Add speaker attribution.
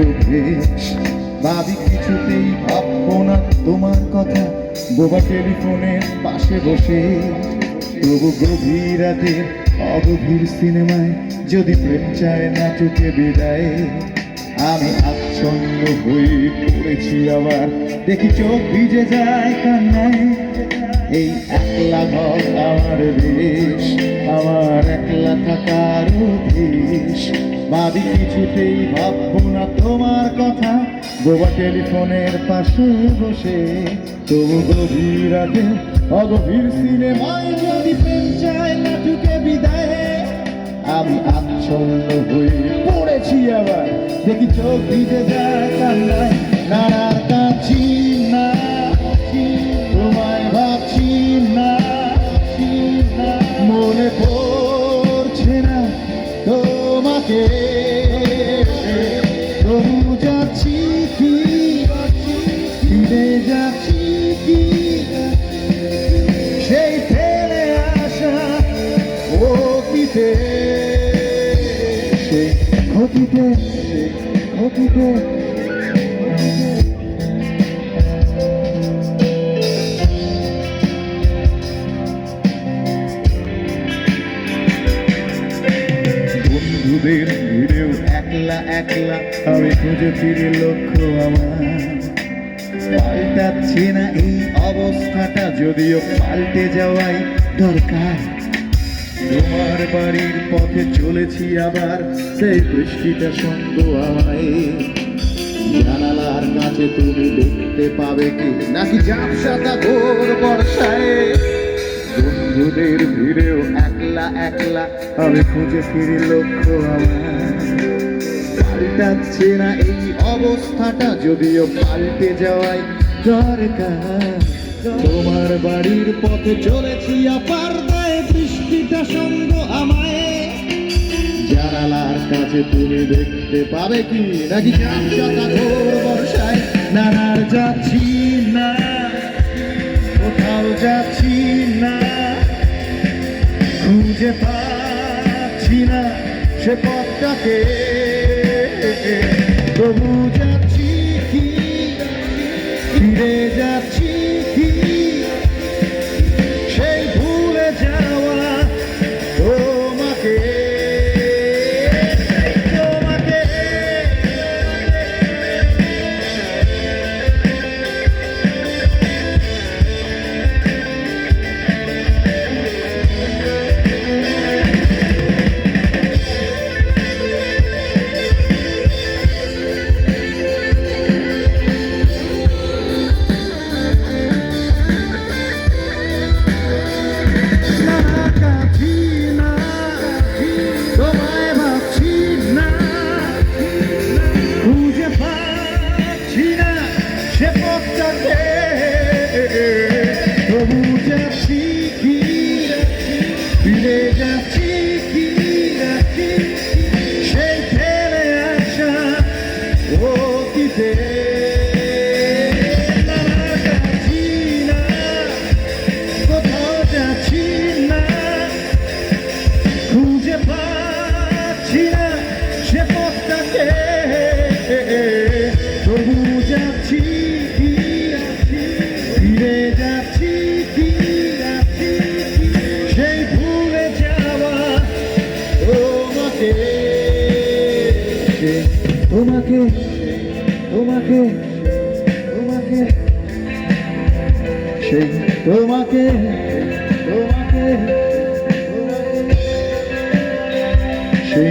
Speaker 1: অভ্যেস। ভাবি কিছুতেই ভাববো না তোমার কথা, বোবা টেলিফোনের পাশে বসে। তবু গভীর রাতে অগভীর সিনেমায় যদি প্রেম চায় নাটকে বিদায়, আমি আচ্ছন্ন হয়ে পড়েছি আবার, দেখি চোখ ভিজে যায় কান্নায়। এই একলা ঘর আমার বেশ, আমার একলা থাকার অভ্যেস। ভাবি কিছুতেই ভাববো না তোমার কথা, বোবা টেলিফোনের পাশে বসে। তবু গভীর রাতে অগভীর সিনেমায় যদি প্রেম চায় নাটকে বিদায়, আমি আচ্ছন্ন হয়ে পড়েছি আবার, দেখি চোখ ভিজে যায় কান্নায়। নানার কাছি না, তোমায় ভাবছি না, মনে পড়ছে না তোমাকে। তবু যাচ্ছি কি, ফিরে যাচ্ছি কি, সেই ফেলে আসা অতীতে, সেই ক্ষতিতে, সেই ক্ষতিতে। বন্ধুদের ভিড়েও একলা একলা আমি খুঁজে ফিরে লক্ষ্য আমার। পাল্টাচ্ছে না এই অবস্থাটা, যদিও পাল্টে যাওয়াই দরকার। তোমার বাড়ির পথে চলেছি আবার, সেই বৃষ্টিটা সঙ্গ আমায়। জানালার কাছে তুমি দেখতে পাবে কি, নাকি ঝাপসাটা ঘোর বর্ষায়। বন্ধুদের ভিড়েও একলা একলা আমি খুঁজে ফিরি লক্ষ্য আমার। পাল্টাচ্ছে না এই অবস্থাটা, যদিও পাল্টে যাওয়াই দরকার। তোমার বাড়ির পথে চলেছি আবার, দায় বৃষ্টিটা সঙ্গ আমায়। জানালার কাছে তুমি দেখতে পাবে কি, নাকি ঝাপসাটা ঘোর বর্ষায়। নানার যাচ্ছি না, কোথাও যাচ্ছি না, খুঁজে পাচ্ছি না সে পথটাকে। তবু যাচ্ছি কি, ফিরে যাচ্ছি কি, সেই ভুলে যাওয়া তোমাকে, তোমাকে। তবু যাচ্ছি কি, ফিরে যাচ্ছি কি, সেই ফেলে আসা অতীতে। যাচ্ছি না, কোথাও যাচ্ছি না, খুঁজে পাচ্ছি না সে পথটাকে। তবু যাচ্ছি কি, ফিরে যাচ্ছি কি, সেই ভুলে যাওয়া তোমাকে, তোমাকে, তোমাকে, তোমাকে, সেই তোমাকে, তোমাকে, সেই